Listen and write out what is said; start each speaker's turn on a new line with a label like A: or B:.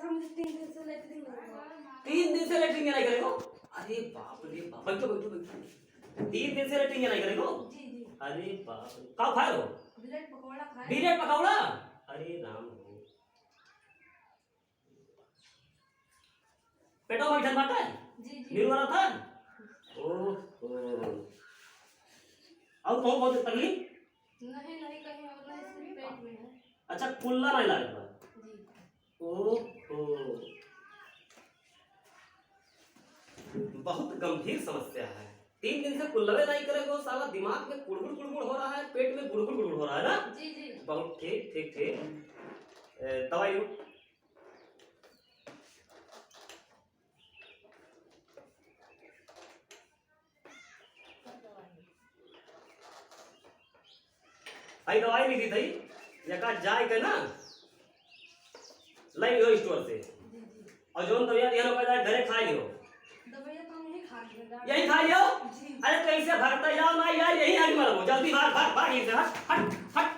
A: था मुझे 3 दिन से लेटरिन नहीं हुआ।
B: 3 दिन से लेटरिन नहीं करेगो? अरे बाप रे बाप, बैठो बैठो बैठो। 3 दिन से लेटरिन नहीं करेगो?
A: जी जी।
B: अरे बाप रे, का खाए हो?
A: ब्रेड पकौड़ा खाए।
B: ब्रेड पकौड़ा? अरे राम हो, पेटो में ठंड बाटा है?
A: जी जी।
B: निर्वारा था? ओह और कौन कौन तकलीफ?
A: नहीं नहीं कहीं और नहीं, सिर्फ पेट में है।
B: अच्छा, कुल्ला नहीं लगता
A: जी।
B: ओह, बहुत गंभीर समस्या है। 3 दिन से कुल्लवे नहीं करेगो, साला दिमाग में गुड़गुड़ गुड़गुड़ हो रहा है, पेट में गुड़गुड़ गुड़गुड़ हो रहा है ना?
A: जी जी।
B: बहुत ठीक ठीक ठीक। दवाई लो। आई दवाई नहीं दी थी, यका जाए के ना लाई लियो स्टोर से।
A: जी जी।
B: और जोन दवाई दिया लो कहता है घरे खा लियो।
A: दवाई तो नहीं खा लिया।
B: यही खा लियो?
A: जी।
B: अरे कैसे भागता जाओ ना यार, यही आगे मरो, जल्दी भाग भाग भाग, इधर हट हट हट।